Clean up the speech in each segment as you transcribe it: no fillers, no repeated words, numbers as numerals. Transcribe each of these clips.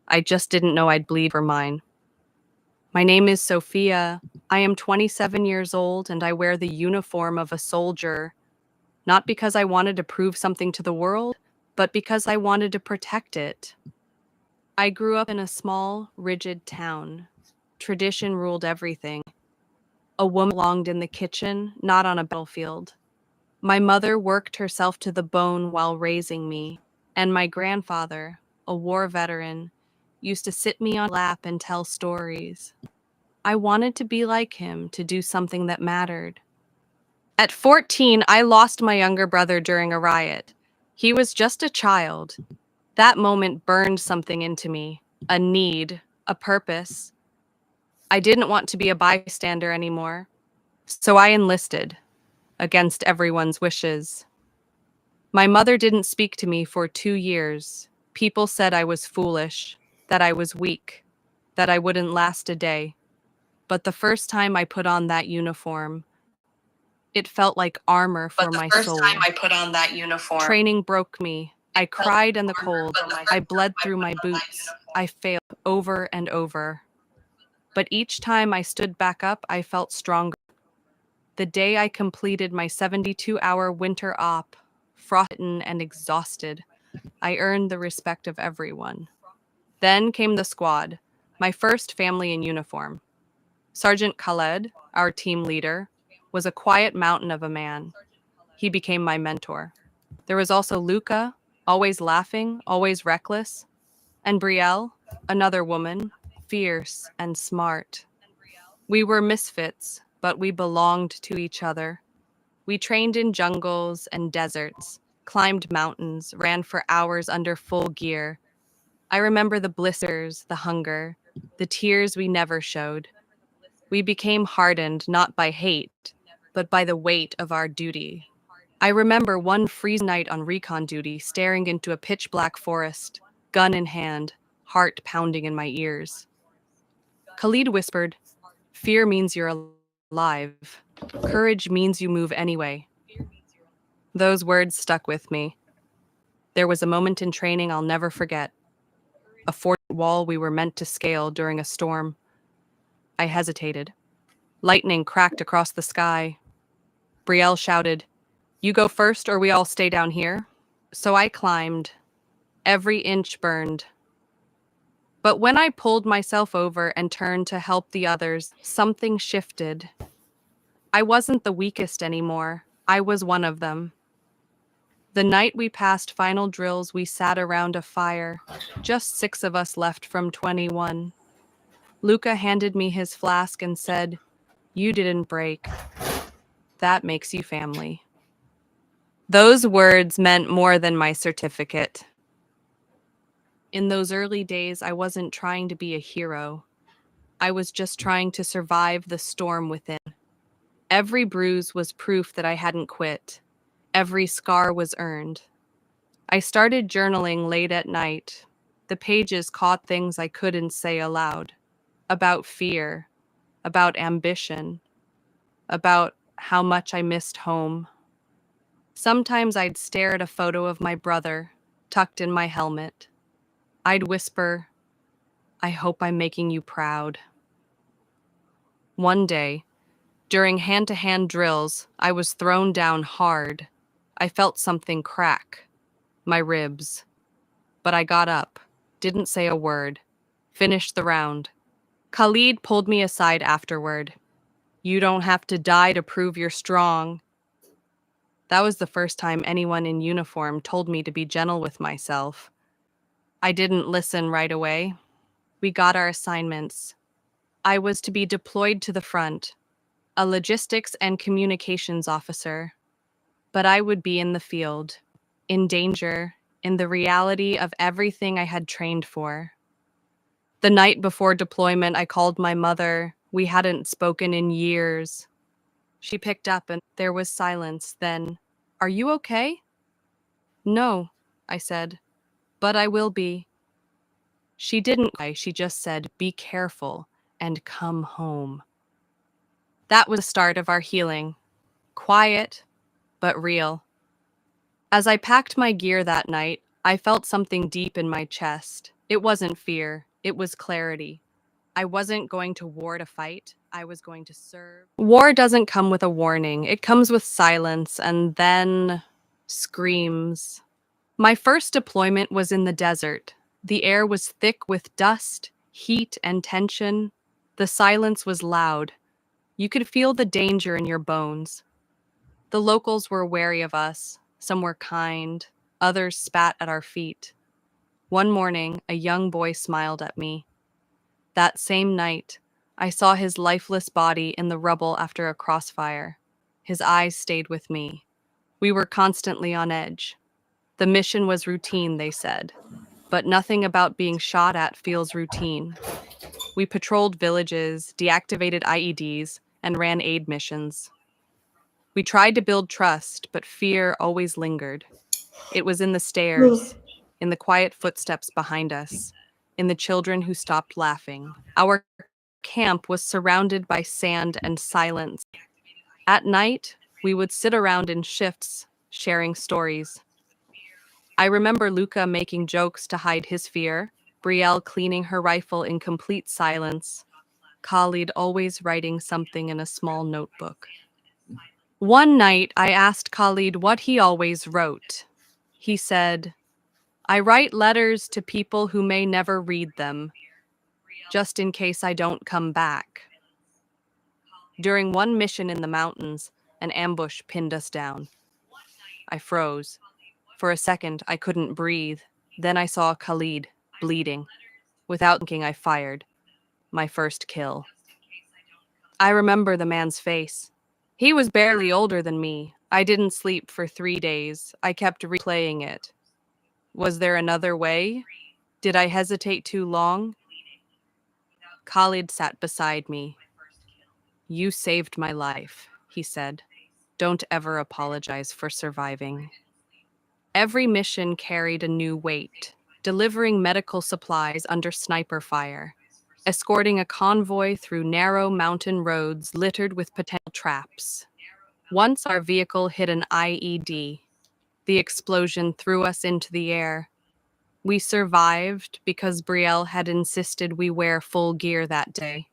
I just didn't know I'd bleed for mine. My name is Sophia. I am 27 years old and I wear the uniform of a soldier, not because I wanted to prove something to the world, but because I wanted to protect it. I grew up in a small, rigid town. Tradition ruled everything. A woman belonged in the kitchen, not on a battlefield. My mother worked herself to the bone while raising me, and my grandfather, a war veteran, used to sit me on his lap and tell stories. I wanted to be like him, to do something that mattered. At 14, I lost my younger brother during a riot. He was just a child. That moment burned something into me, a need, a purpose. I didn't want to be a bystander anymore, so I enlisted, against everyone's wishes. My mother didn't speak to me for 2 years. People said I was foolish, that I was weak, that I wouldn't last a day. But the first time I put on that uniform, it felt like armor for my soul. Training broke me. I cried in the cold. I bled through my boots. I failed over and over. But each time I stood back up, I felt stronger. The day I completed my 72-hour winter op, frostbitten and exhausted, I earned the respect of everyone. Then came the squad, my first family in uniform. Sergeant Khaled, our team leader, was a quiet mountain of a man. He became my mentor. There was also Luca, always laughing, always reckless, and Brielle, another woman, fierce and smart. We were misfits, but we belonged to each other. We trained in jungles and deserts, climbed mountains, ran for hours under full gear. I remember the blisters, the hunger, the tears we never showed. We became hardened not by hate, but by the weight of our duty. I remember one freezing night on recon duty, staring into a pitch-black forest, gun in hand, heart pounding in my ears. Khalid whispered, "Fear means you're alive. Courage means you move anyway." Those words stuck with me. There was a moment in training I'll never forget. A fort wall we were meant to scale during a storm. I hesitated. Lightning cracked across the sky. Brielle shouted, "You go first or we all stay down here." So I climbed. Every inch burned. But when I pulled myself over and turned to help the others, something shifted. I wasn't the weakest anymore. I was one of them. The night we passed final drills, we sat around a fire, just 6 of us left from 21. Luca handed me his flask and said, "You didn't break. That makes you family." Those words meant more than my certificate. In those early days, I wasn't trying to be a hero. I was just trying to survive the storm within. Every bruise was proof that I hadn't quit. Every scar was earned. I started journaling late at night. The pages caught things I couldn't say aloud. About fear, about ambition, about how much I missed home. Sometimes I'd stare at a photo of my brother, tucked in my helmet. I'd whisper, "I hope I'm making you proud." One day, during hand-to-hand drills, I was thrown down hard. I felt something crack, my ribs. But I got up, didn't say a word, finished the round. Khalid pulled me aside afterward. "You don't have to die to prove you're strong." That was the first time anyone in uniform told me to be gentle with myself. I didn't listen right away. We got our assignments. I was to be deployed to the front, a logistics and communications officer. But I would be in the field, in danger, in the reality of everything I had trained for. The night before deployment, I called my mother. We hadn't spoken in years. She picked up and there was silence. Then, "Are you okay?" "No," I said, "but I will be." She didn't cry, she just said, "Be careful and come home." That was the start of our healing. Quiet, but real. As I packed my gear that night, I felt something deep in my chest. It wasn't fear, it was clarity. I wasn't going to war to fight, I was going to serve. War doesn't come with a warning, it comes with silence and then screams. My first deployment was in the desert. The air was thick with dust, heat, and tension. The silence was loud. You could feel the danger in your bones. The locals were wary of us. Some were kind, others spat at our feet. One morning, a young boy smiled at me. That same night, I saw his lifeless body in the rubble after a crossfire. His eyes stayed with me. We were constantly on edge. The mission was routine, they said, but nothing about being shot at feels routine. We patrolled villages, deactivated IEDs, and ran aid missions. We tried to build trust, but fear always lingered. It was in the stairs, in the quiet footsteps behind us, in the children who stopped laughing. Our camp was surrounded by sand and silence. At night, we would sit around in shifts, sharing stories. I remember Luca making jokes to hide his fear, Brielle cleaning her rifle in complete silence, Khalid always writing something in a small notebook. One night, I asked Khalid what he always wrote. He said, I write letters to people who may never read them, just in case I don't come back. During one mission in the mountains, an ambush pinned us down. I froze. For a second, I couldn't breathe. Then I saw Khalid, bleeding. Without thinking, I fired. My first kill. I remember the man's face. He was barely older than me. I didn't sleep for 3 days. I kept replaying it. Was there another way? Did I hesitate too long? Khalid sat beside me. You saved my life, he said. Don't ever apologize for surviving. Every mission carried a new weight, delivering medical supplies under sniper fire, escorting a convoy through narrow mountain roads littered with potential traps. Once our vehicle hit an IED. The explosion threw us into the air. We survived because Brielle had insisted we wear full gear that day.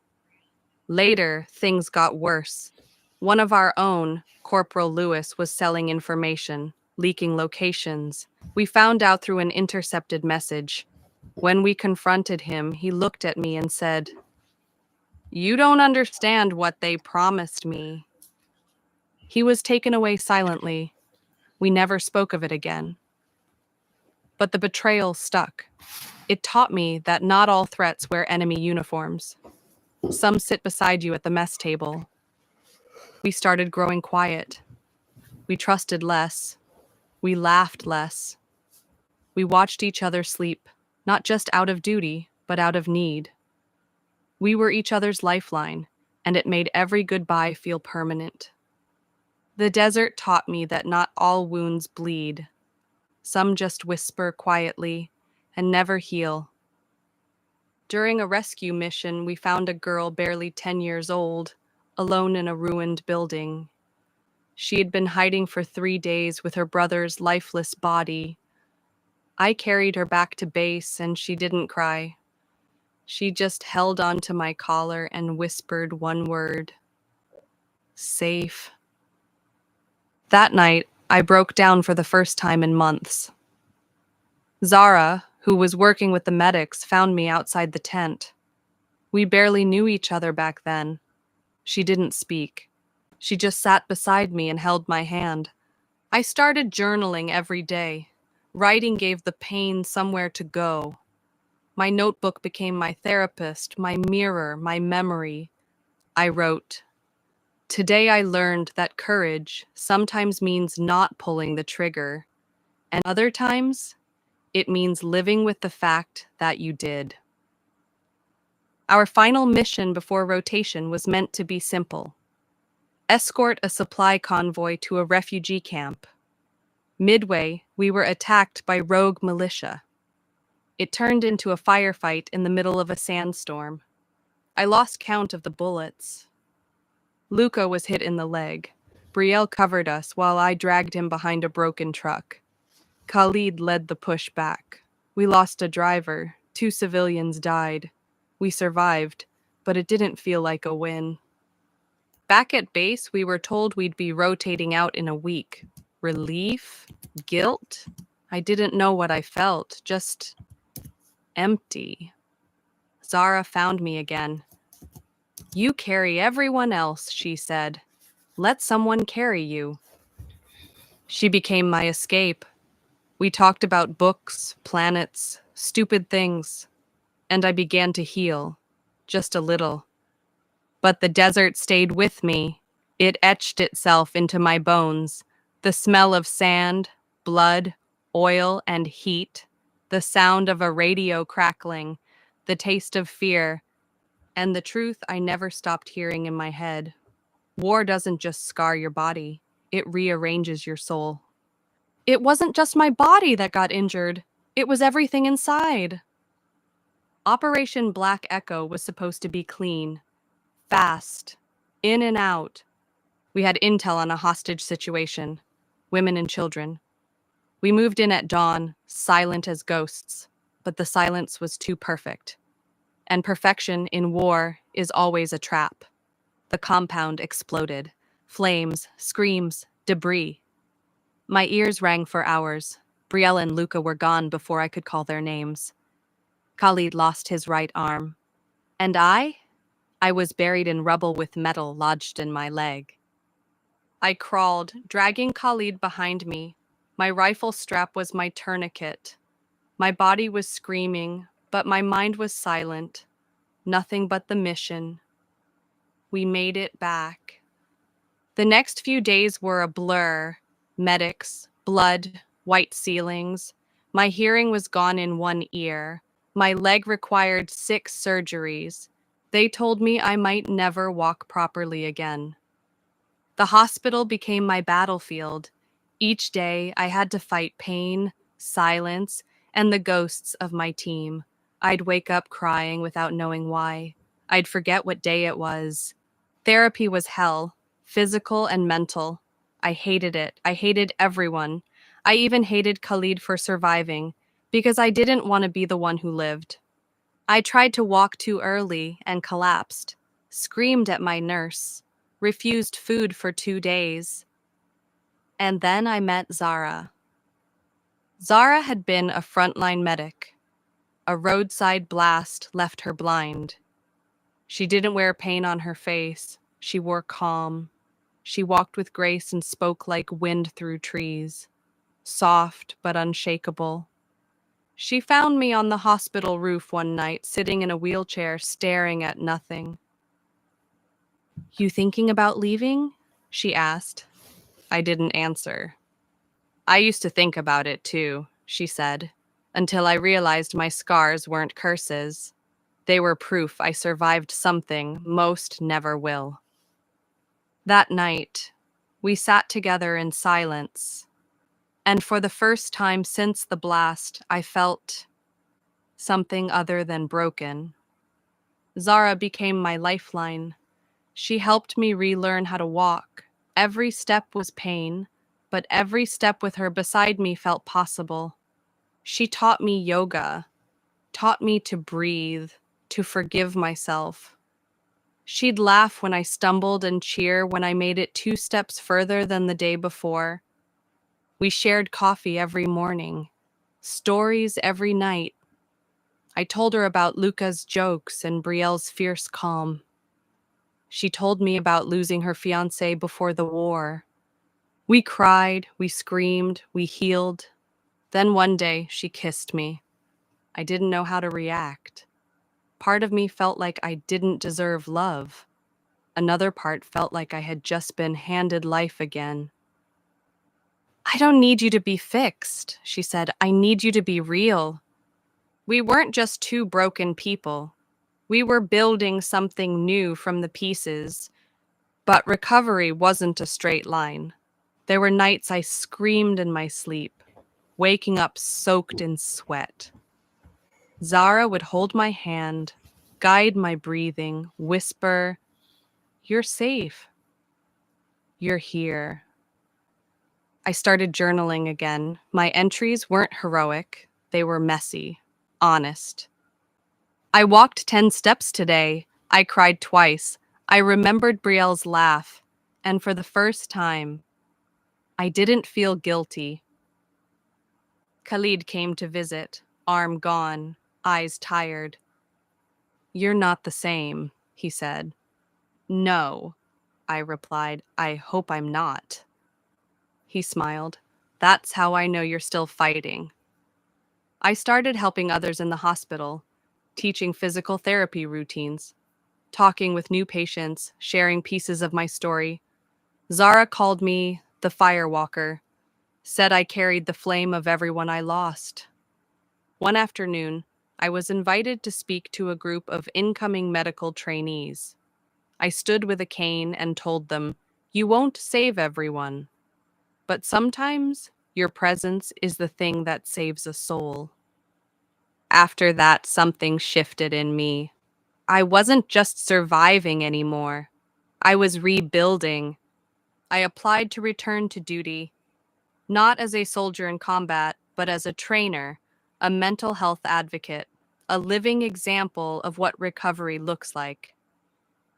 Later, things got worse. One of our own, Corporal Lewis, was selling information, leaking locations. We found out through an intercepted message. When we confronted him, he looked at me and said, You don't understand what they promised me. He was taken away silently. We never spoke of it again. But the betrayal stuck. It taught me that not all threats wear enemy uniforms. Some sit beside you at the mess table. We started growing quiet. We trusted less. We laughed less. We watched each other sleep, not just out of duty, but out of need. We were each other's lifeline, and it made every goodbye feel permanent. The desert taught me that not all wounds bleed. Some just whisper quietly and never heal. During a rescue mission, we found a girl barely 10 years old, alone in a ruined building. She had been hiding for 3 days with her brother's lifeless body. I carried her back to base and she didn't cry. She just held onto my collar and whispered one word. Safe. That night, I broke down for the first time in months. Zara, who was working with the medics, found me outside the tent. We barely knew each other back then. She didn't speak. She just sat beside me and held my hand. I started journaling every day. Writing gave the pain somewhere to go. My notebook became my therapist, my mirror, my memory. I wrote, Today I learned that courage sometimes means not pulling the trigger, and other times it means living with the fact that you did. Our final mission before rotation was meant to be simple. Escort a supply convoy to a refugee camp. Midway, we were attacked by rogue militia. It turned into a firefight in the middle of a sandstorm. I lost count of the bullets. Luca was hit in the leg. Brielle covered us while I dragged him behind a broken truck. Khalid led the push back. We lost a driver. 2 civilians died. We survived, but it didn't feel like a win. Back at base, we were told we'd be rotating out in a week. Relief? Guilt? I didn't know what I felt, just empty. Zara found me again. You carry everyone else, she said. Let someone carry you. She became my escape. We talked about books, planets, stupid things, and I began to heal, just a little. But the desert stayed with me. It etched itself into my bones. The smell of sand, blood, oil, and heat, the sound of a radio crackling, the taste of fear, and the truth I never stopped hearing in my head. War doesn't just scar your body, it rearranges your soul. It wasn't just my body that got injured, it was everything inside. Operation Black Echo was supposed to be clean, fast, in and out. We had intel on a hostage situation, women and children. We moved in at dawn, silent as ghosts, but the silence was too perfect. And perfection in war is always a trap. The compound exploded. Flames, screams, debris. My ears rang for hours. Brielle and Luca were gone before I could call their names. Khalid lost his right arm. And I was buried in rubble with metal lodged in my leg. I crawled, dragging Khalid behind me. My rifle strap was my tourniquet. My body was screaming, but my mind was silent. Nothing but the mission. We made it back. The next few days were a blur. Medics, blood, white ceilings. My hearing was gone in one ear. My leg required 6 surgeries. They told me I might never walk properly again. The hospital became my battlefield. Each day I had to fight pain, silence, and the ghosts of my team. I'd wake up crying without knowing why. I'd forget what day it was. Therapy was hell, physical and mental. I hated it. I hated everyone. I even hated Khalid for surviving, because I didn't want to be the one who lived. I tried to walk too early and collapsed, screamed at my nurse, refused food for 2 days. And then I met Zara. Zara had been a frontline medic. A roadside blast left her blind. She didn't wear pain on her face. She wore calm. She walked with grace and spoke like wind through trees, soft but unshakable. She found me on the hospital roof one night, sitting in a wheelchair, staring at nothing. You thinking about leaving? She asked. I didn't answer. I used to think about it too, she said, until I realized my scars weren't curses. They were proof I survived something most never will. That night, we sat together in silence, and for the first time since the blast, I felt something other than broken. Zara became my lifeline. She helped me relearn how to walk. Every step was pain, but every step with her beside me felt possible. She taught me yoga, taught me to breathe, to forgive myself. She'd laugh when I stumbled and cheer when I made it 2 steps further than the day before. We shared coffee every morning, stories every night. I told her about Luca's jokes and Brielle's fierce calm. She told me about losing her fiancé before the war. We cried, we screamed, we healed. Then one day, she kissed me. I didn't know how to react. Part of me felt like I didn't deserve love. Another part felt like I had just been handed life again. I don't need you to be fixed, she said. I need you to be real. We weren't just 2 broken people. We were building something new from the pieces. But recovery wasn't a straight line. There were nights I screamed in my sleep, waking up soaked in sweat. Zara would hold my hand, guide my breathing, whisper, "You're safe. You're here." I started journaling again. My entries weren't heroic. They were messy, honest. I walked 10 steps today. I cried twice. I remembered Brielle's laugh. And for the first time, I didn't feel guilty. Khalid came to visit, arm gone, eyes tired. "You're not the same," he said. "No," I replied. "I hope I'm not." He smiled. "That's how I know you're still fighting." I started helping others in the hospital, teaching physical therapy routines, talking with new patients, sharing pieces of my story. Zara called me the firewalker, said I carried the flame of everyone I lost. One afternoon, I was invited to speak to a group of incoming medical trainees. I stood with a cane and told them, "You won't save everyone, but sometimes your presence is the thing that saves a soul." After that, something shifted in me. I wasn't just surviving anymore. I was rebuilding. I applied to return to duty, not as a soldier in combat, but as a trainer, a mental health advocate, a living example of what recovery looks like.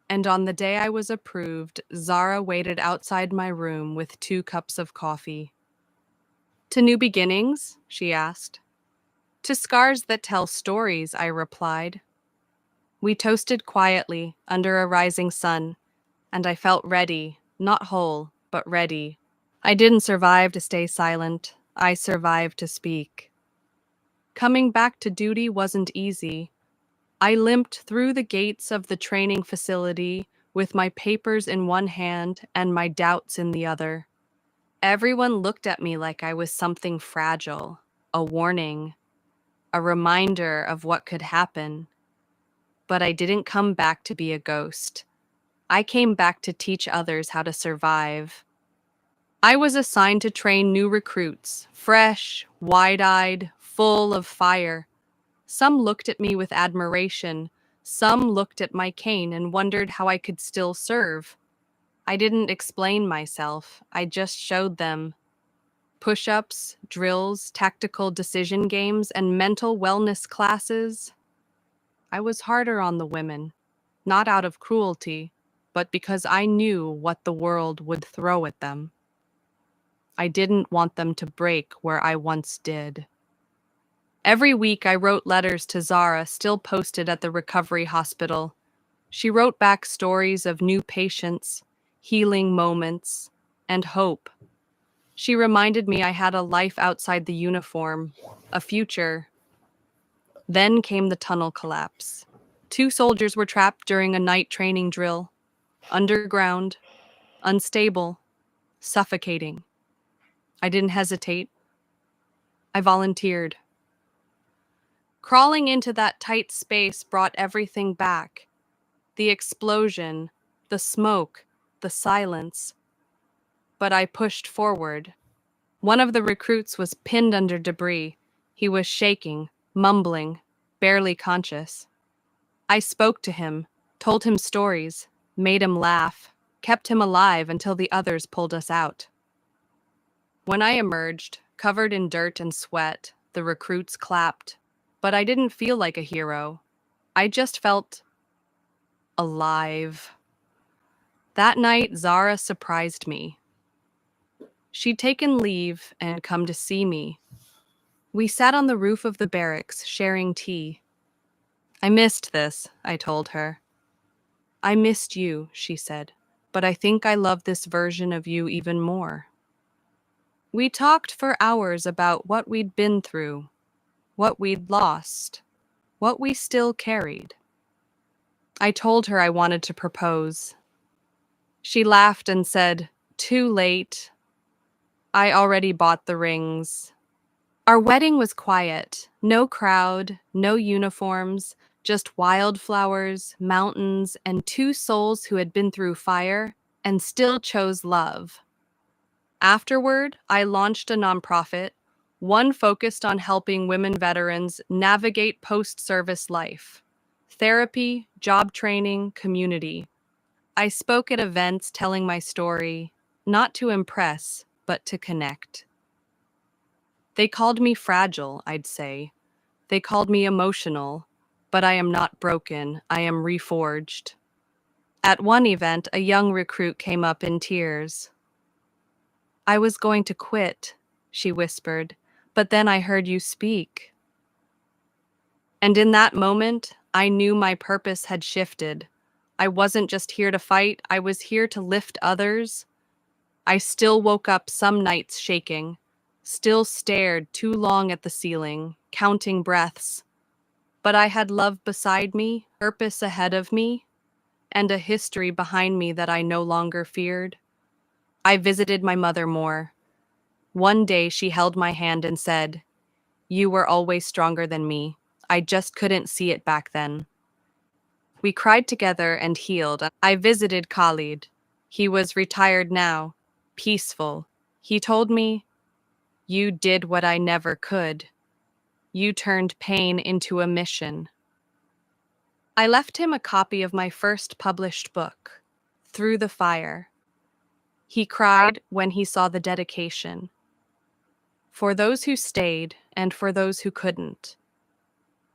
And on the day I was approved, Zara waited outside my room with 2 cups of coffee. "To new beginnings?" she asked. "To scars that tell stories," I replied. We toasted quietly under a rising sun, and I felt ready, not whole, but ready. I didn't survive to stay silent. I survived to speak. Coming back to duty wasn't easy. I limped through the gates of the training facility with my papers in one hand and my doubts in the other. Everyone looked at me like I was something fragile, a warning, a reminder of what could happen. But I didn't come back to be a ghost. I came back to teach others how to survive. I was assigned to train new recruits, fresh, wide-eyed, full of fire. Some looked at me with admiration. Some looked at my cane and wondered how I could still serve. I didn't explain myself. I just showed them. Push-ups, drills, tactical decision games, and mental wellness classes. I was harder on the women, not out of cruelty, but because I knew what the world would throw at them. I didn't want them to break where I once did. Every week I wrote letters to Zara, still posted at the recovery hospital. She wrote back stories of new patients, healing moments, and hope. She reminded me I had a life outside the uniform, a future. Then came the tunnel collapse. 2 soldiers were trapped during a night training drill, underground, unstable, suffocating. I didn't hesitate. I volunteered. Crawling into that tight space brought everything back. The explosion, the smoke, the silence. But I pushed forward. One of the recruits was pinned under debris. He was shaking, mumbling, barely conscious. I spoke to him, told him stories, made him laugh, kept him alive until the others pulled us out. When I emerged, covered in dirt and sweat, the recruits clapped. But I didn't feel like a hero. I just felt alive. That night, Zara surprised me. She'd taken leave and come to see me. We sat on the roof of the barracks, sharing tea. "I missed this," I told her. "I missed you," she said, "but I think I love this version of you even more." We talked for hours about what we'd been through, what we'd lost, what we still carried. I told her I wanted to propose. She laughed and said, "Too late. I already bought the rings." Our wedding was quiet. No crowd, no uniforms, just wildflowers, mountains, and 2 souls who had been through fire and still chose love. Afterward, I launched a nonprofit, one focused on helping women veterans navigate post-service life. Therapy, job training, community. I spoke at events telling my story, not to impress, but to connect. They called me fragile, I'd say. They called me emotional, But I am not broken, I am reforged. At one event, a young recruit came up in tears. I was going to quit, she whispered, but then I heard you speak. And in that moment, I knew my purpose had shifted. I wasn't just here to fight, I was here to lift others. I still woke up some nights shaking, still stared too long at the ceiling, counting breaths. But I had love beside me, purpose ahead of me, and a history behind me that I no longer feared. I visited my mother more. One day she held my hand and said, "You were always stronger than me. I just couldn't see it back then." We cried together and healed. I visited Khalid. He was retired now, peaceful. He told me, "You did what I never could. You turned pain into a mission." I left him a copy of my first published book, Through the Fire. He cried when he saw the dedication. For those who stayed and for those who couldn't.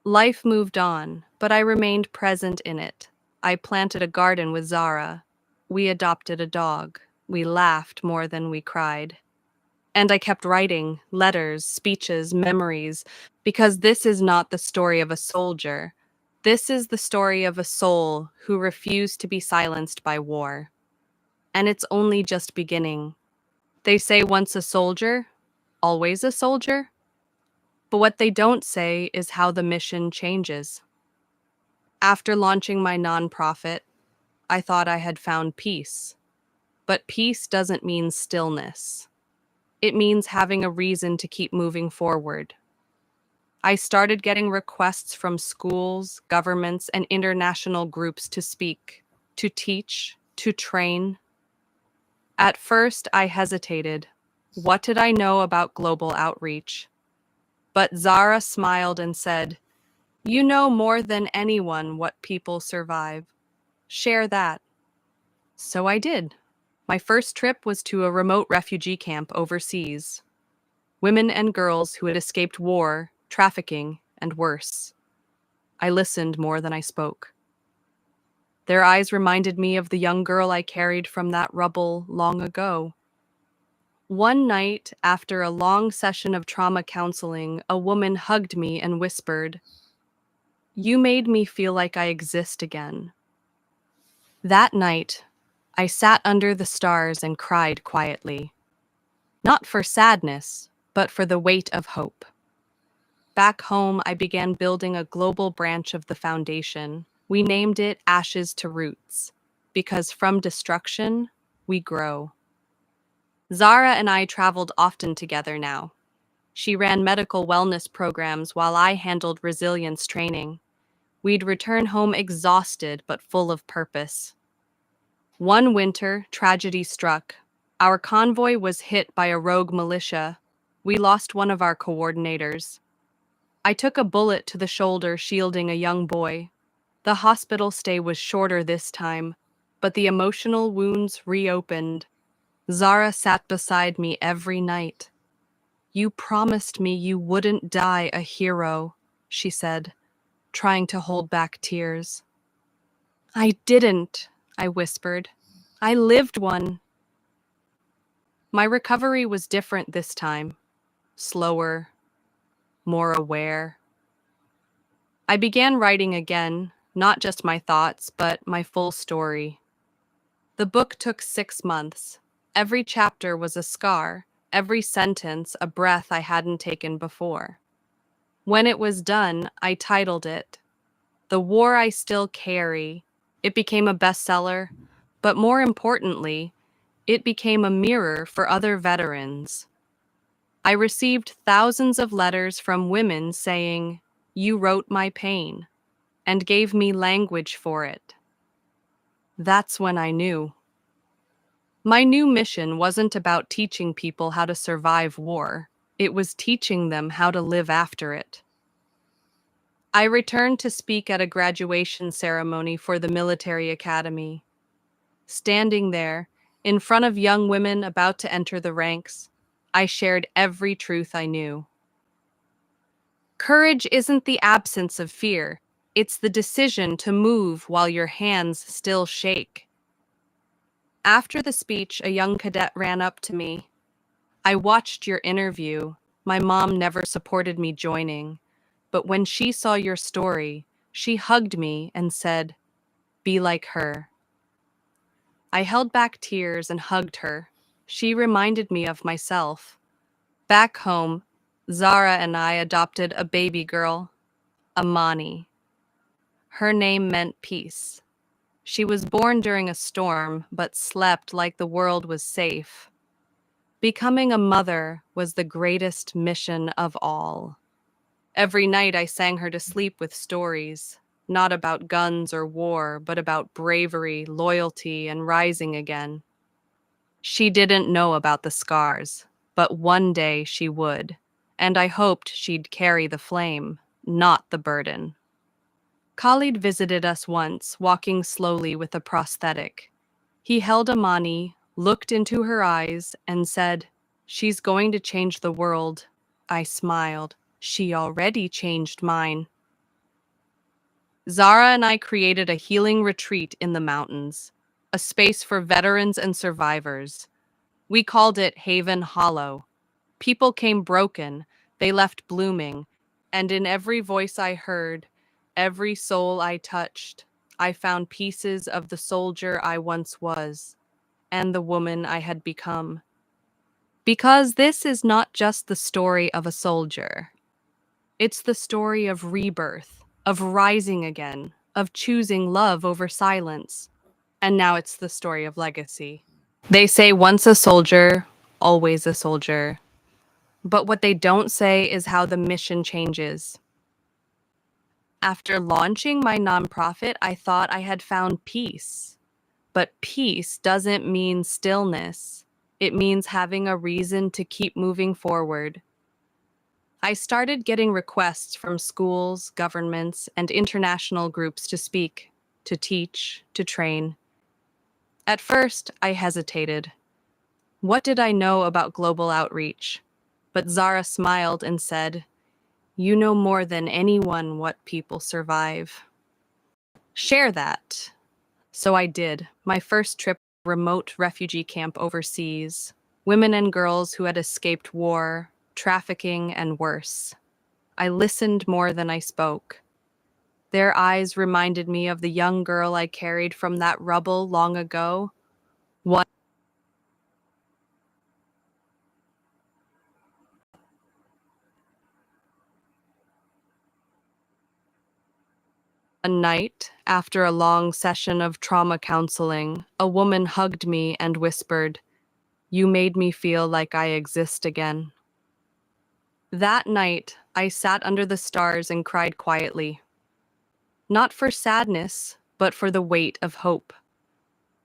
Life moved on, but I remained present in it. I planted a garden with Zara. We adopted a dog. We laughed more than we cried. And I kept writing letters, speeches, memories, because this is not the story of a soldier. This is the story of a soul who refused to be silenced by war. And it's only just beginning. They say once a soldier, always a soldier. But what they don't say is how the mission changes. After launching my nonprofit, I thought I had found peace. But peace doesn't mean stillness. It means having a reason to keep moving forward. I started getting requests from schools, governments, and international groups to speak, to teach, to train. At first, I hesitated. What did I know about global outreach? But Zara smiled and said, "You know more than anyone what people survive. Share that." So I did. My first trip was to a remote refugee camp overseas. Women and girls who had escaped war, trafficking, and worse. I listened more than I spoke. Their eyes reminded me of the young girl I carried from that rubble long ago. One night, after a long session of trauma counseling, a woman hugged me and whispered, "You made me feel like I exist again." That night, I sat under the stars and cried quietly. Not for sadness, but for the weight of hope. Back home, I began building a global branch of the foundation. We named it Ashes to Roots, because from destruction, we grow. Zara and I traveled often together now. She ran medical wellness programs while I handled resilience training. We'd return home exhausted but full of purpose. One winter, tragedy struck. Our convoy was hit by a rogue militia. We lost one of our coordinators. I took a bullet to the shoulder, shielding a young boy. The hospital stay was shorter this time, but the emotional wounds reopened. Zara sat beside me every night. "You promised me you wouldn't die a hero," she said, trying to hold back tears. "I didn't," I whispered. "I lived one." My recovery was different this time, slower, more aware. I began writing again, not just my thoughts, but my full story. The book took 6 months. Every chapter was a scar, every sentence a breath I hadn't taken before. When it was done, I titled it, "The War I Still Carry." It became a bestseller, but more importantly, it became a mirror for other veterans. I received thousands of letters from women saying, "You wrote my pain," and gave me language for it. That's when I knew. My new mission wasn't about teaching people how to survive war. It was teaching them how to live after it. I returned to speak at a graduation ceremony for the military academy. Standing there, in front of young women about to enter the ranks, I shared every truth I knew. Courage isn't the absence of fear. It's the decision to move while your hands still shake. After the speech, a young cadet ran up to me. I watched your interview. My mom never supported me joining, but when she saw your story, she hugged me and said, "Be like her." I held back tears and hugged her. She reminded me of myself. Back home, Zara and I adopted a baby girl, Amani. Her name meant peace. She was born during a storm, but slept like the world was safe. Becoming a mother was the greatest mission of all. Every night I sang her to sleep with stories, not about guns or war, but about bravery, loyalty, and rising again. She didn't know about the scars, but one day she would, and I hoped she'd carry the flame, not the burden. Khalid visited us once, walking slowly with a prosthetic. He held Amani, looked into her eyes, and said, "She's going to change the world." I smiled. She already changed mine. Zara and I created a healing retreat in the mountains, a space for veterans and survivors. We called it Haven Hollow. People came broken, they left blooming, and in every voice I heard, every soul I touched, I found pieces of the soldier I once was and the woman I had become. Because this is not just the story of a soldier, it's the story of rebirth, of rising again, of choosing love over silence. And now it's the story of legacy. They say once a soldier, always a soldier. But what they don't say is how the mission changes. After launching my nonprofit, I thought I had found peace. But peace doesn't mean stillness. It means having a reason to keep moving forward. I started getting requests from schools, governments, and international groups to speak, to teach, to train. At first, I hesitated. What did I know about global outreach? But Zara smiled and said, "You know more than anyone what people survive. Share that." So I did. My first trip, remote refugee camp overseas. Women and girls who had escaped war, trafficking, and worse. I listened more than I spoke. Their eyes reminded me of the young girl I carried from that rubble long ago. One night, after a long session of trauma counseling, a woman hugged me and whispered, "You made me feel like I exist again." That night, I sat under the stars and cried quietly. Not for sadness, but for the weight of hope.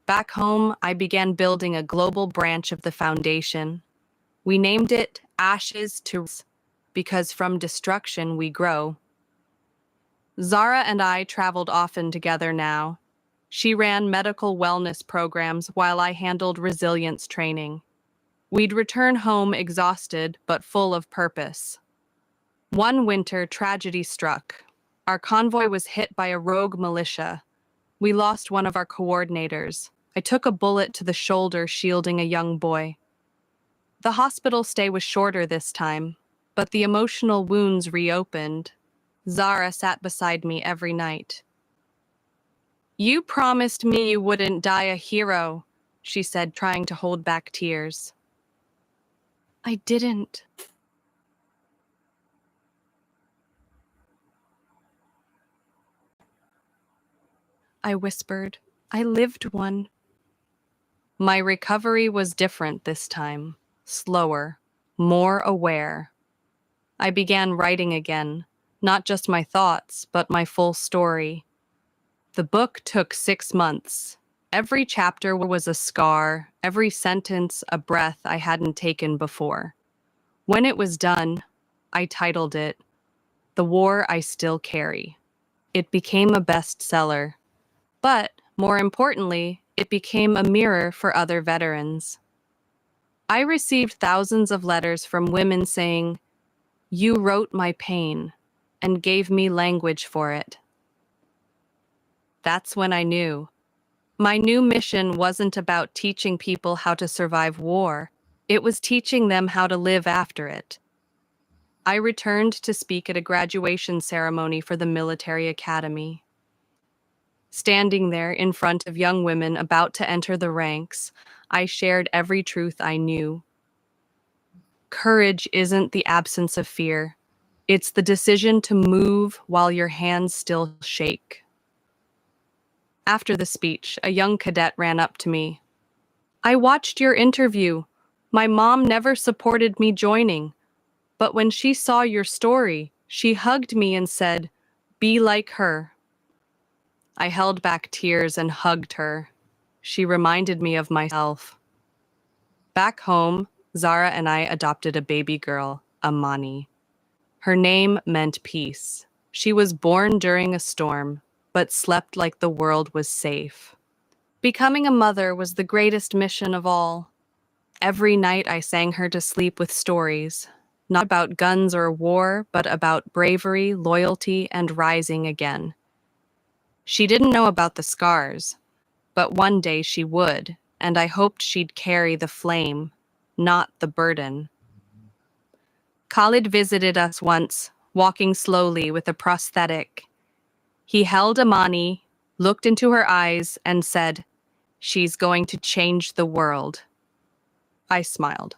Back home, I began building a global branch of the foundation. We named it Ashes to Rise, because from destruction we grow. Zara and I traveled often together now. She ran medical wellness programs while I handled resilience training. We'd return home exhausted but full of purpose. One winter, tragedy struck. Our convoy was hit by a rogue militia. We lost one of our coordinators. I took a bullet to the shoulder, shielding a young boy. The hospital stay was shorter this time, but the emotional wounds reopened. Zara sat beside me every night. "You promised me you wouldn't die a hero," she said, trying to hold back tears. "I didn't." I whispered. "I lived one." My recovery was different this time, slower, more aware. I began writing again, not just my thoughts, but my full story. The book took 6 months. Every chapter was a scar, every sentence a breath I hadn't taken before. When it was done, I titled it, "The War I Still Carry." It became a bestseller. But, more importantly, it became a mirror for other veterans. I received thousands of letters from women saying, "You wrote my pain and gave me language for it." That's when I knew. My new mission wasn't about teaching people how to survive war. It was teaching them how to live after it. I returned to speak at a graduation ceremony for the military academy. Standing there in front of young women about to enter the ranks, I shared every truth I knew. Courage isn't the absence of fear. It's the decision to move while your hands still shake. After the speech, a young cadet ran up to me. I watched your interview. My mom never supported me joining, but when she saw your story, she hugged me and said, "Be like her." I held back tears and hugged her. She reminded me of myself. Back home, Zara and I adopted a baby girl, Amani. Her name meant peace. She was born during a storm, but slept like the world was safe. Becoming a mother was the greatest mission of all. Every night I sang her to sleep with stories, not about guns or war, but about bravery, loyalty, and rising again. She didn't know about the scars, but one day she would, and I hoped she'd carry the flame, not the burden. Khalid visited us once, walking slowly with a prosthetic. He held Amani, looked into her eyes, and said, "She's going to change the world." I smiled.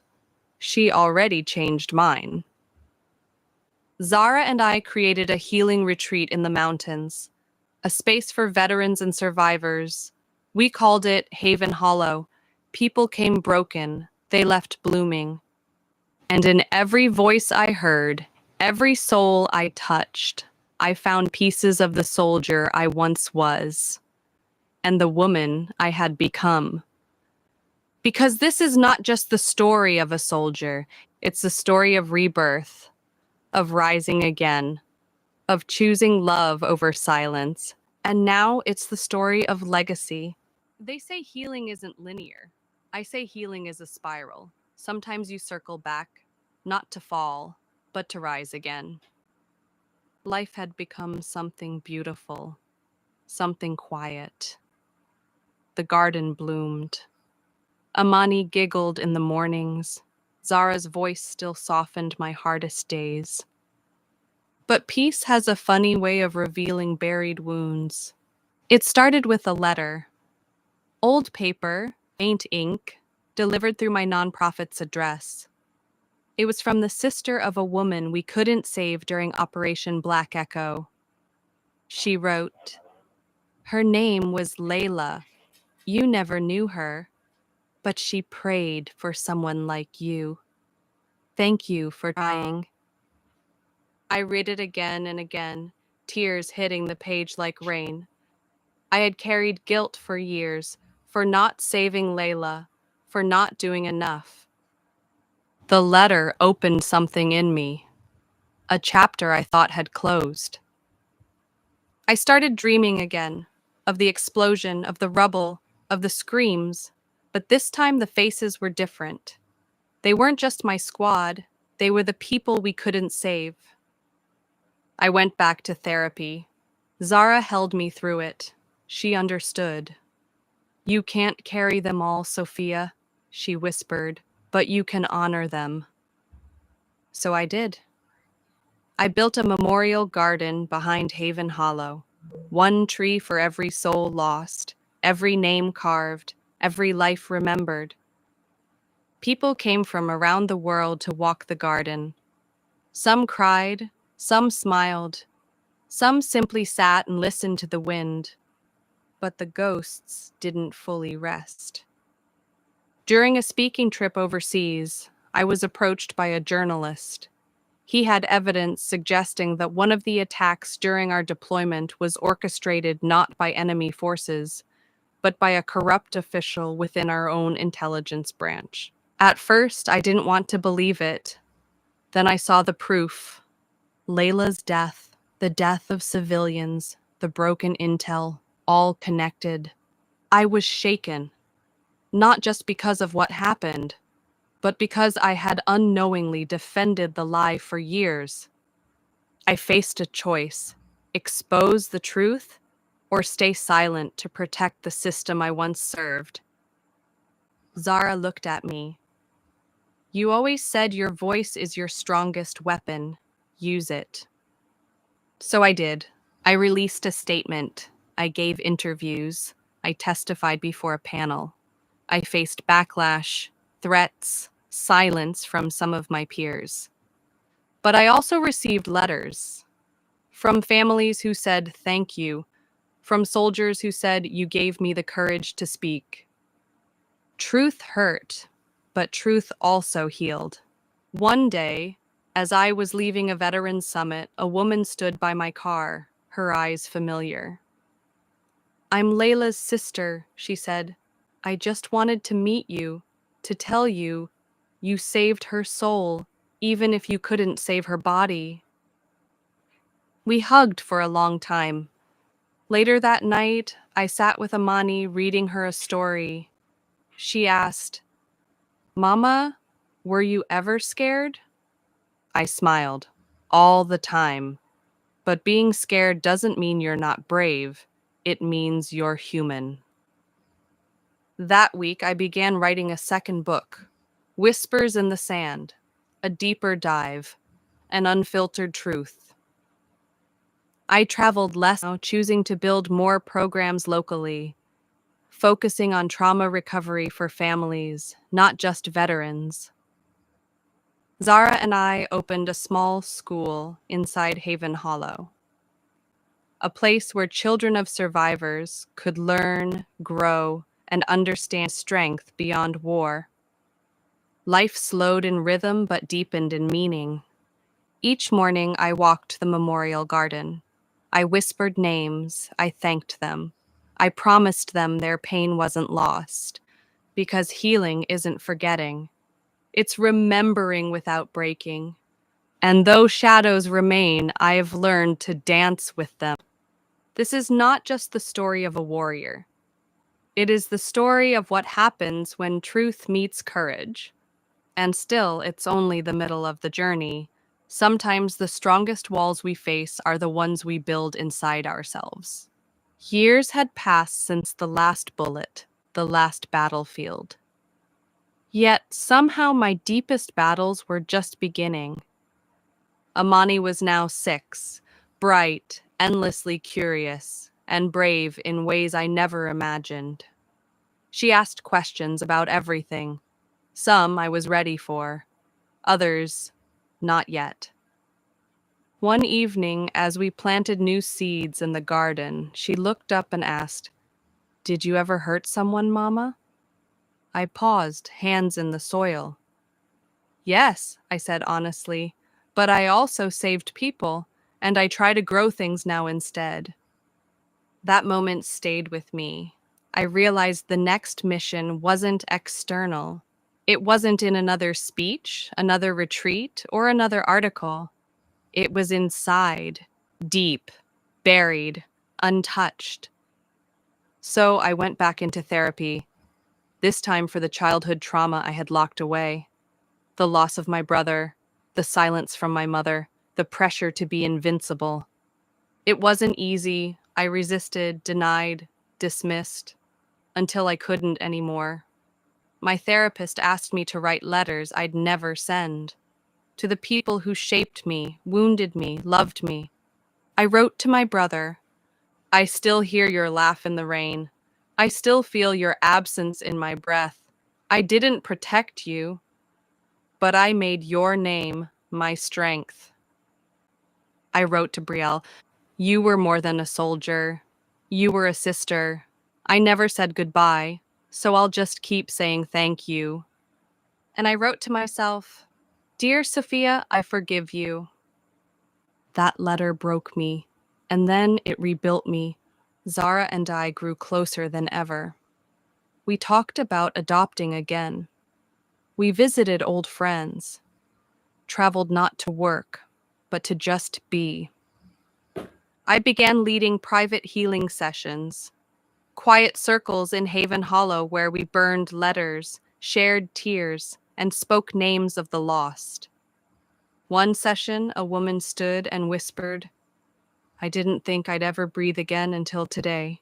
She already changed mine. Zara and I created a healing retreat in the mountains, a space for veterans and survivors. We called it Haven Hollow. People came broken, they left blooming. And in every voice I heard, every soul I touched, I found pieces of the soldier I once was, and the woman I had become. Because this is not just the story of a soldier, it's the story of rebirth, of rising again, of choosing love over silence. And now it's the story of legacy. They say healing isn't linear. I say healing is a spiral. Sometimes you circle back, not to fall, but to rise again. Life had become something beautiful, something quiet. The garden bloomed. Amani giggled in the mornings. Zara's voice still softened my hardest days. But peace has a funny way of revealing buried wounds. It started with a letter. Old paper, faint ink, delivered through my nonprofit's address. It was from the sister of a woman we couldn't save during Operation Black Echo. She wrote, "Her name was Layla. You never knew her, but she prayed for someone like you. Thank you for trying." I read it again and again, tears hitting the page like rain. I had carried guilt for years, for not saving Layla, for not doing enough. The letter opened something in me, a chapter I thought had closed. I started dreaming again, of the explosion, of the rubble, of the screams, but this time the faces were different. They weren't just my squad, they were the people we couldn't save. I went back to therapy. Zara held me through it. She understood. "You can't carry them all, Sophia," she whispered, "but you can honor them." So I did. I built a memorial garden behind Haven Hollow. One tree for every soul lost, every name carved, every life remembered. People came from around the world to walk the garden. Some cried, some smiled, some simply sat and listened to the wind. But the ghosts didn't fully rest. During a speaking trip overseas, I was approached by a journalist. He had evidence suggesting that one of the attacks during our deployment was orchestrated not by enemy forces, but by a corrupt official within our own intelligence branch. At first, I didn't want to believe it. Then I saw the proof. Layla's death, the death of civilians, the broken intel, all connected. I was shaken, not just because of what happened, but because I had unknowingly defended the lie for years. I faced a choice: expose the truth or stay silent to protect the system I once served. Zara looked at me. You always said your voice is your strongest weapon. Use it. So I did. I released a statement. I gave interviews. I testified before a panel. I faced backlash, threats, silence from some of my peers. But I also received letters from families who said thank you, from soldiers who said you gave me the courage to speak. Truth hurt, but truth also healed. One day, as I was leaving a veterans summit, a woman stood by my car, her eyes familiar. I'm Layla's sister, she said. I just wanted to meet you, to tell you you saved her soul, even if you couldn't save her body. We hugged for a long time. Later that night, I sat with Amani reading her a story. She asked, Mama, were you ever scared? I smiled. All the time. But being scared doesn't mean you're not brave. It means you're human. That week, I began writing a second book, Whispers in the Sand, a deeper dive, an unfiltered truth. I traveled less now, choosing to build more programs locally, focusing on trauma recovery for families, not just veterans. Zara and I opened a small school inside Haven Hollow, a place where children of survivors could learn, grow, and understand strength beyond war. Life slowed in rhythm but deepened in meaning. Each morning I walked the memorial garden. I whispered names, I thanked them. I promised them their pain wasn't lost, because healing isn't forgetting. It's remembering without breaking. And though shadows remain, I have learned to dance with them. This is not just the story of a warrior. It is the story of what happens when truth meets courage. And still, it's only the middle of the journey. Sometimes the strongest walls we face are the ones we build inside ourselves. Years had passed since the last bullet, the last battlefield. Yet somehow my deepest battles were just beginning. Amani was now 6, bright, endlessly curious, and brave in ways I never imagined. She asked questions about everything. Some I was ready for, others not yet. One evening, as we planted new seeds in the garden, she looked up and asked, Did you ever hurt someone, Mama? I paused, hands in the soil. Yes, I said honestly, but I also saved people, and I try to grow things now instead. That moment stayed with me. I realized the next mission wasn't external. It wasn't in another speech, another retreat, or another article. It was inside, deep, buried, untouched. So I went back into therapy, this time for the childhood trauma I had locked away. The loss of my brother, the silence from my mother, the pressure to be invincible. It wasn't easy. I resisted, denied, dismissed, until I couldn't anymore. My therapist asked me to write letters I'd never send, to the people who shaped me, wounded me, loved me. I wrote to my brother, I still hear your laugh in the rain. I still feel your absence in my breath. I didn't protect you, but I made your name my strength. I wrote to Brielle, you were more than a soldier. You were a sister. I never said goodbye, so I'll just keep saying thank you. And I wrote to myself, Dear Sophia, I forgive you. That letter broke me, and then it rebuilt me. Zara and I grew closer than ever. We talked about adopting again. We visited old friends, traveled not to work, but to just be. I began leading private healing sessions, quiet circles in Haven Hollow where we burned letters, shared tears, and spoke names of the lost. One session, a woman stood and whispered, I didn't think I'd ever breathe again until today.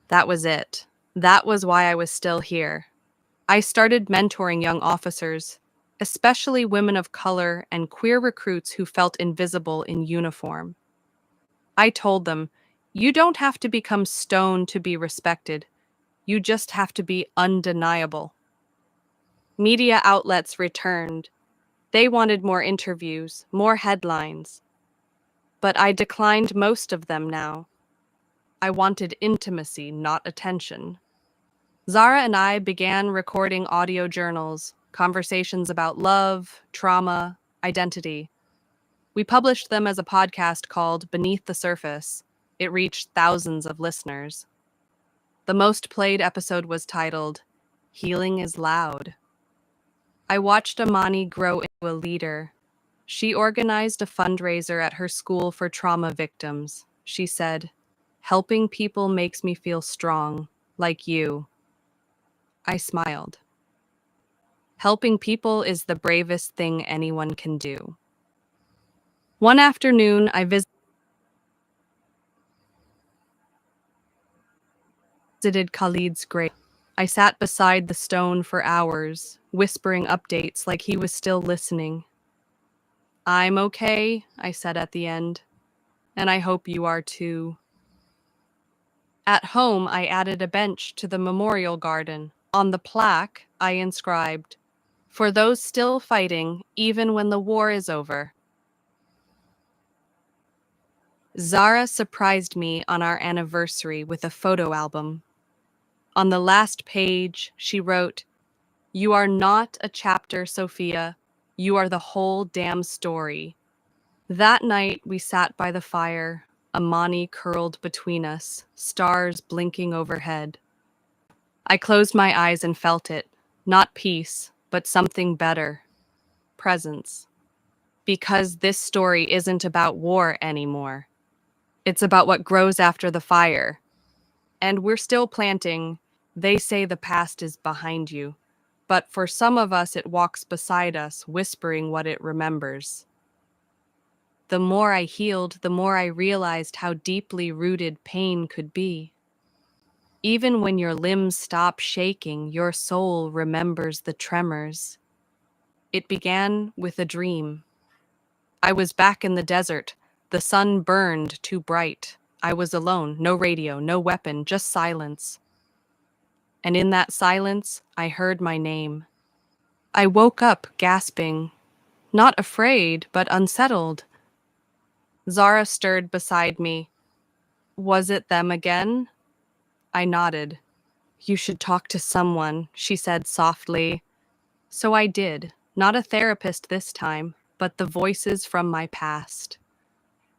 That was it. That was why I was still here. I started mentoring young officers, especially women of color and queer recruits who felt invisible in uniform. I told them, you don't have to become stone to be respected. You just have to be undeniable. Media outlets returned. They wanted more interviews, more headlines. But I declined most of them now. I wanted intimacy, not attention. Zara and I began recording audio journals, conversations about love, trauma, identity. We published them as a podcast called Beneath the Surface. It reached thousands of listeners. The most played episode was titled, Healing is Loud. I watched Amani grow into a leader. She organized a fundraiser at her school for trauma victims. She said, helping people makes me feel strong, like you. I smiled. Helping people is the bravest thing anyone can do. One afternoon, I visited Khalid's grave. I sat beside the stone for hours, whispering updates like he was still listening. I'm okay, I said at the end, and I hope you are too. At home, I added a bench to the memorial garden. On the plaque, I inscribed, for those still fighting, even when the war is over. Zara surprised me on our anniversary with a photo album. On the last page, she wrote, you are not a chapter, Sophia. You are the whole damn story. That night, we sat by the fire, Amani curled between us, stars blinking overhead. I closed my eyes and felt it, not peace, but something better, presence. Because this story isn't about war anymore. It's about what grows after the fire. And we're still planting. They say the past is behind you. But for some of us, it walks beside us, whispering what it remembers. The more I healed, the more I realized how deeply rooted pain could be. Even when your limbs stop shaking, your soul remembers the tremors. It began with a dream. I was back in the desert. The sun burned too bright. I was alone, no radio, no weapon, just silence. And in that silence, I heard my name. I woke up gasping, not afraid, but unsettled. Zara stirred beside me. Was it them again? I nodded. You should talk to someone, she said softly. So I did, not a therapist this time, but the voices from my past.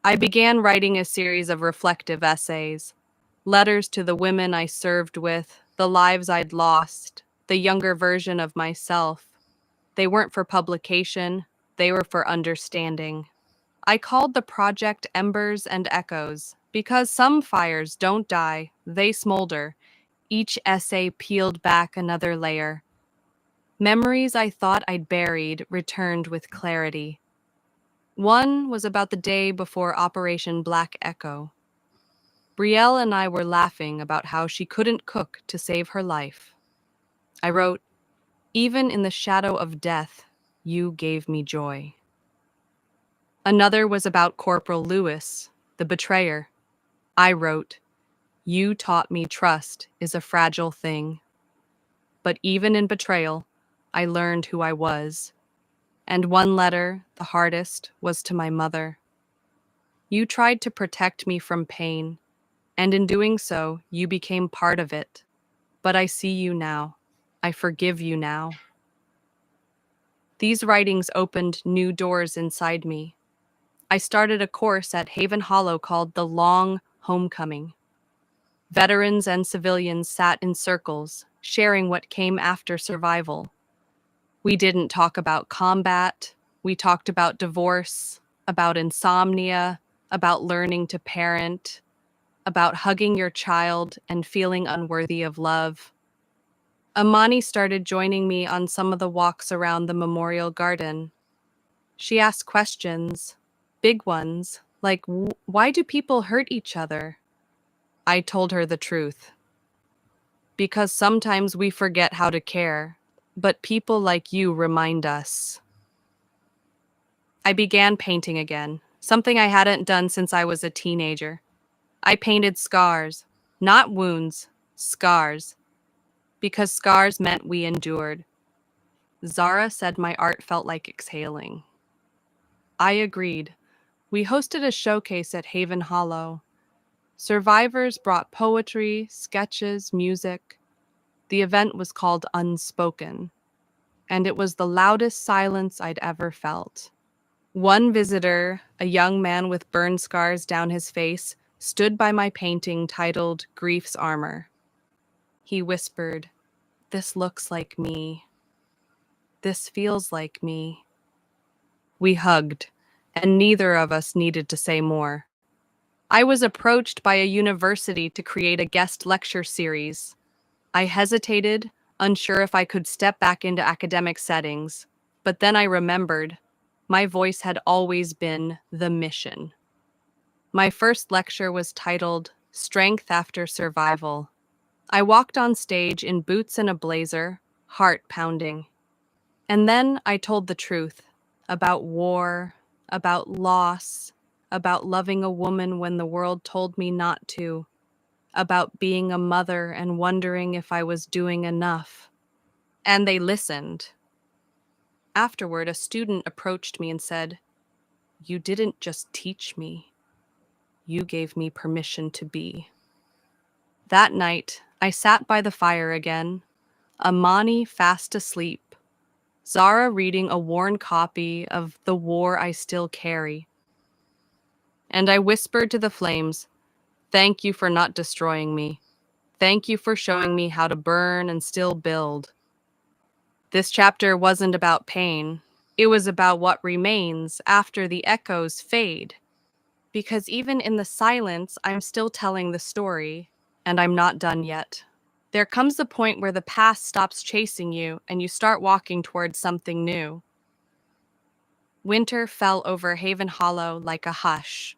I began writing a series of reflective essays, letters to the women I served with, the lives I'd lost, the younger version of myself. They weren't for publication, they were for understanding. I called the project Embers and Echoes because some fires don't die, they smolder. Each essay peeled back another layer. Memories I thought I'd buried returned with clarity. One was about the day before Operation Black Echo. Brielle and I were laughing about how she couldn't cook to save her life. I wrote, even in the shadow of death, you gave me joy. Another was about Corporal Lewis, the betrayer. I wrote, you taught me trust is a fragile thing. But even in betrayal, I learned who I was. And one letter, the hardest, was to my mother. You tried to protect me from pain, and in doing so, you became part of it. But I see you now. I forgive you now. These writings opened new doors inside me. I started a course at Haven Hollow called The Long Homecoming. Veterans and civilians sat in circles, sharing what came after survival. We didn't talk about combat. We talked about divorce, about insomnia, about learning to parent, about hugging your child and feeling unworthy of love. Amani started joining me on some of the walks around the memorial garden. She asked questions, big ones, Like, why do people hurt each other? I told her the truth. Because sometimes we forget how to care, but people like you remind us. I began painting again, something I hadn't done since I was a teenager. I painted scars, not wounds, scars, because scars meant we endured. Zara said my art felt like exhaling. I agreed. We hosted a showcase at Haven Hollow. Survivors brought poetry, sketches, music. The event was called Unspoken, and it was the loudest silence I'd ever felt. One visitor, a young man with burn scars down his face, stood by my painting titled Grief's Armor. He whispered, "This looks like me. This feels like me." We hugged, and neither of us needed to say more. I was approached by a university to create a guest lecture series. I hesitated, unsure if I could step back into academic settings, but then I remembered my voice had always been the mission. My first lecture was titled Strength After Survival. I walked on stage in boots and a blazer, heart pounding. And then I told the truth about war, about loss, about loving a woman when the world told me not to, about being a mother and wondering if I was doing enough. And they listened. Afterward, a student approached me and said, "You didn't just teach me, you gave me permission to be." That night, I sat by the fire again, Amani fast asleep, Zara reading a worn copy of The War I Still Carry. And I whispered to the flames, "Thank you for not destroying me. Thank you for showing me how to burn and still build." This chapter wasn't about pain. It was about what remains after the echoes fade. Because even in the silence, I'm still telling the story, and I'm not done yet. There comes a point where the past stops chasing you and you start walking towards something new. Winter fell over Haven Hollow like a hush.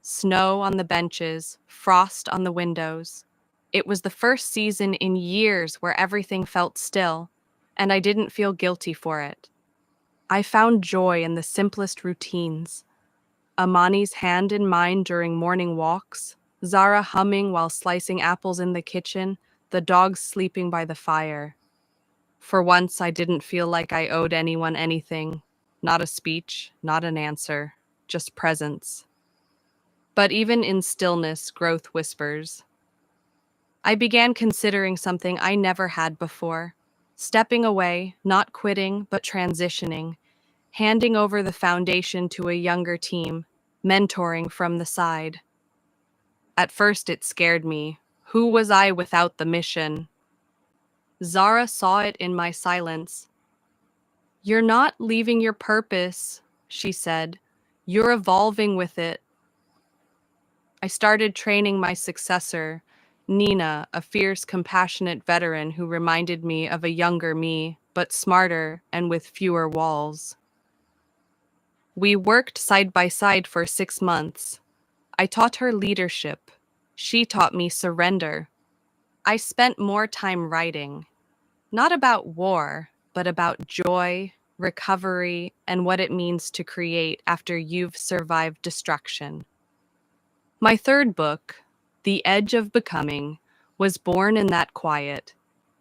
Snow on the benches, frost on the windows. It was the first season in years where everything felt still, and I didn't feel guilty for it. I found joy in the simplest routines. Amani's hand in mine during morning walks, Zara humming while slicing apples in the kitchen, the dogs sleeping by the fire. For once, I didn't feel like I owed anyone anything. Not a speech, not an answer, just presence. But even in stillness, growth whispers. I began considering something I never had before. Stepping away, not quitting, but transitioning. Handing over the foundation to a younger team, mentoring from the side. At first, it scared me. Who was I without the mission? Zara saw it in my silence. "You're not leaving your purpose," she said. "You're evolving with it." I started training my successor, Nina, a fierce, compassionate veteran who reminded me of a younger me, but smarter and with fewer walls. We worked side by side for 6 months. I taught her leadership. She taught me surrender. I spent more time writing, not about war, but about joy, recovery, and what it means to create after you've survived destruction. My third book, The Edge of Becoming, was born in that quiet.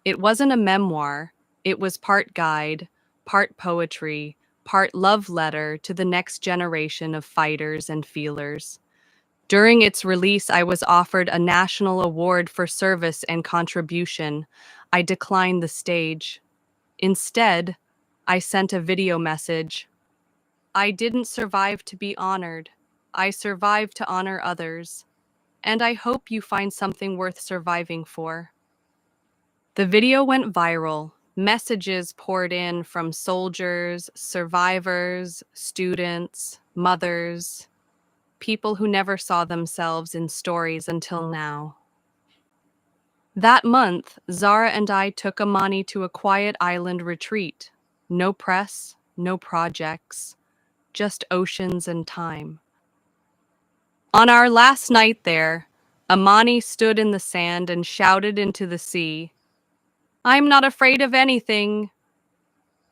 It wasn't a memoir, it was part guide, part poetry, part love letter to the next generation of fighters and feelers. During its release, I was offered a national award for service and contribution. I declined the stage. Instead, I sent a video message. "I didn't survive to be honored. I survived to honor others. And I hope you find something worth surviving for." The video went viral. Messages poured in from soldiers, survivors, students, mothers, people who never saw themselves in stories until now. That month, Zara and I took Amani to a quiet island retreat. No press, no projects, just oceans and time. On our last night there, Amani stood in the sand and shouted into the sea, "I'm not afraid of anything."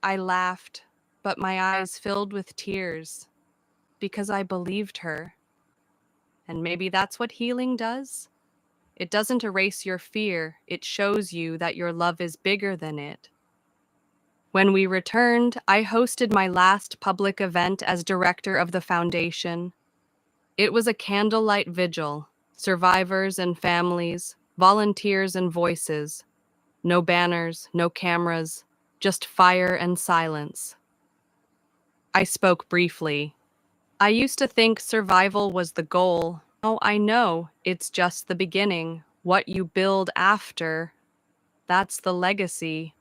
I laughed, but my eyes filled with tears because I believed her. And maybe that's what healing does. It doesn't erase your fear, it shows you that your love is bigger than it. When we returned, I hosted my last public event as director of the foundation. It was a candlelight vigil, survivors and families, volunteers and voices. No banners, no cameras, just fire and silence. I spoke briefly. I used to think survival was the goal. Oh, I know, it's just the beginning. What you build after, that's the legacy.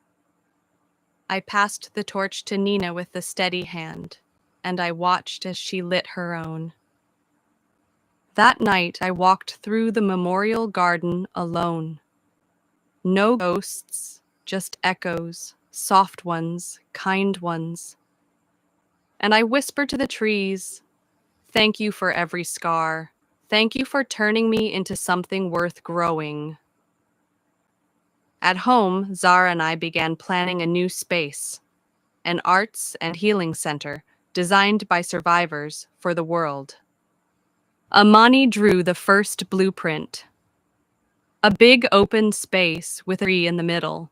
I passed the torch to Nina with a steady hand, and I watched as she lit her own. That night, I walked through the memorial garden alone. No ghosts, just echoes, soft ones, kind ones. And I whispered to the trees, "Thank you for every scar. Thank you for turning me into something worth growing." At home, Zara and I began planning a new space, an arts and healing center designed by survivors for the world. Amani drew the first blueprint, a big open space with a tree in the middle.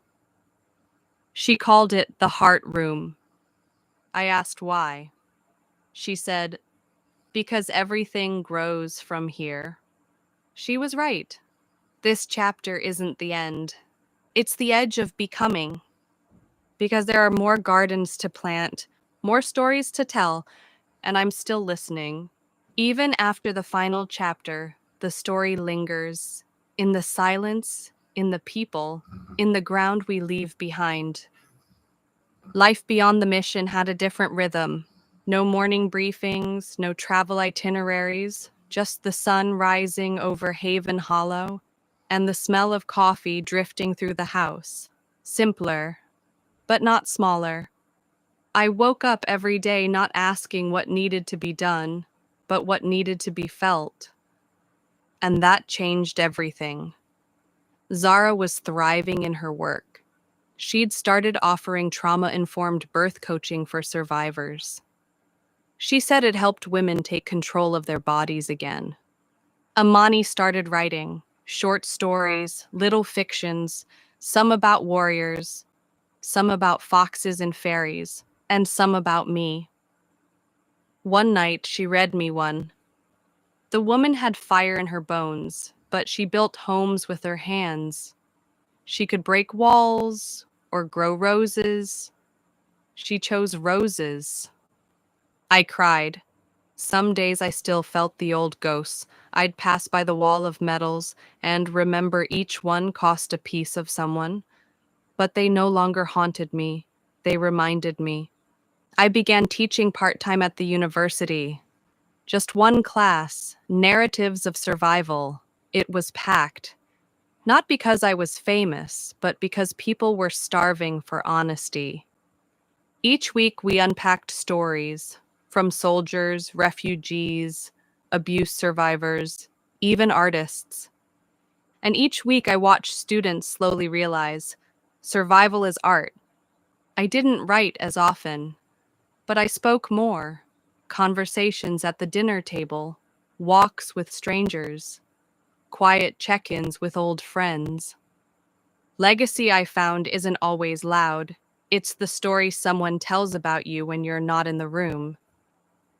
She called it the Heart Room. I asked why. She said, "Because everything grows from here." She was right. This chapter isn't the end. It's the edge of becoming. Because there are more gardens to plant, more stories to tell, and I'm still listening. Even after the final chapter, the story lingers in the silence, in the people, in the ground we leave behind. Life beyond the mission had a different rhythm. No morning briefings, no travel itineraries, just the sun rising over Haven Hollow and the smell of coffee drifting through the house. Simpler, but not smaller. I woke up every day not asking what needed to be done, but what needed to be felt. And that changed everything. Zara was thriving in her work. She'd started offering trauma-informed birth coaching for survivors. She said it helped women take control of their bodies again. Amani started writing short stories, little fictions, some about warriors, some about foxes and fairies, and some about me. One night, she read me one. The woman had fire in her bones, but she built homes with her hands. She could break walls or grow roses. She chose roses. I cried. Some days I still felt the old ghosts. I'd pass by the wall of medals and remember each one cost a piece of someone. But they no longer haunted me. They reminded me. I began teaching part-time at the university. Just one class, Narratives of Survival. It was packed. Not because I was famous, but because people were starving for honesty. Each week we unpacked stories from soldiers, refugees, abuse survivors, even artists. And each week I watched students slowly realize survival is art. I didn't write as often, but I spoke more. Conversations at the dinner table, walks with strangers, quiet check-ins with old friends. Legacy, I found, isn't always loud. It's the story someone tells about you when you're not in the room.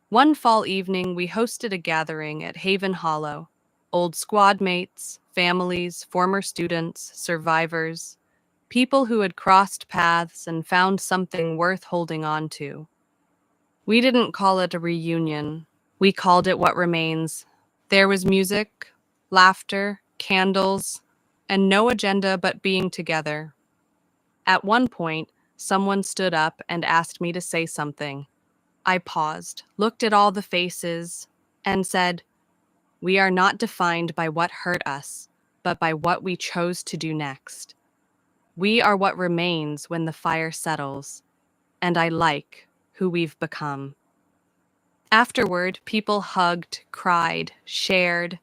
One fall evening, we hosted a gathering at Haven Hollow. Old squad mates, families, former students, survivors, people who had crossed paths and found something worth holding on to. We didn't call it a reunion. We called it what remains. There was music, laughter, candles, and no agenda but being together. At one point, someone stood up and asked me to say something. I paused, looked at all the faces, and said, "We are not defined by what hurt us, but by what we chose to do next. We are what remains when the fire settles, and I like who we've become." Afterward, people hugged, cried, shared.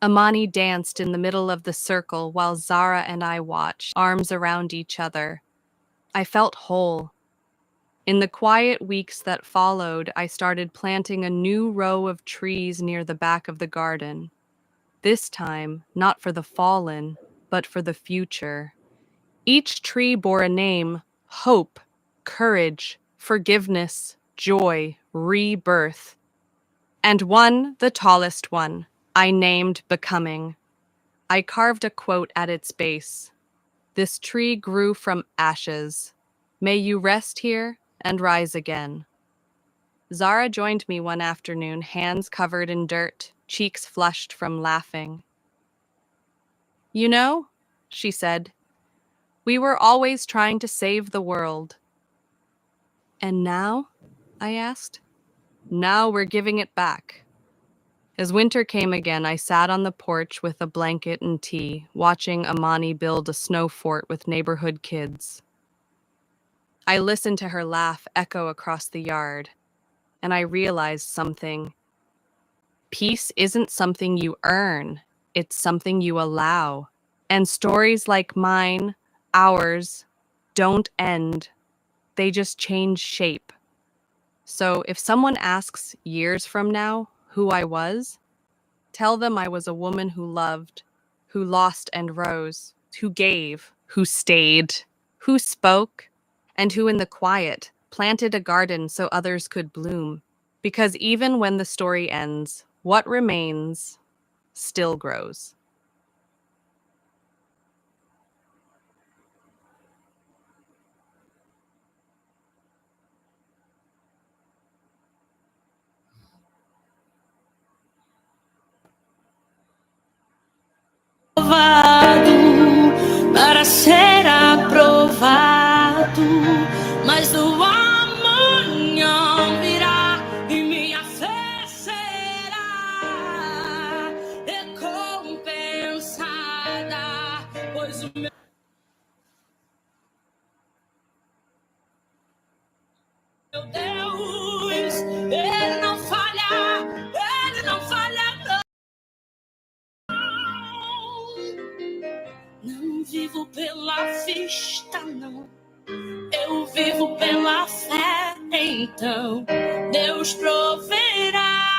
Amani danced in the middle of the circle while Zara and I watched, arms around each other. I felt whole. In the quiet weeks that followed, I started planting a new row of trees near the back of the garden. This time, not for the fallen, but for the future. Each tree bore a name: hope, courage, forgiveness, joy, rebirth. And one, the tallest one, I named Becoming. I carved a quote at its base. This tree grew from ashes. May you rest here and rise again. Zara joined me one afternoon, hands covered in dirt, cheeks flushed from laughing. You know, she said, we were always trying to save the world. And now? I asked. Now we're giving it back. As winter came again, I sat on the porch with a blanket and tea, watching Amani build a snow fort with neighborhood kids. I listened to her laugh echo across the yard, and I realized something. Peace isn't something you earn, it's something you allow. And stories like mine, ours, don't end. They just change shape. So if someone asks years from now who I was, tell them I was a woman who loved, who lost and rose, who gave, who stayed, who spoke, and who in the quiet planted a garden so others could bloom. Because even when the story ends, what remains still grows. Para ser aprovado, mas o amanhã virá e minha fé será recompensada, pois o meu Deus, ele não falha, ele não falha, não vivo pela vista, não. Eu vivo pela fé, então Deus proverá,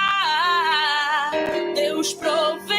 Deus proverá.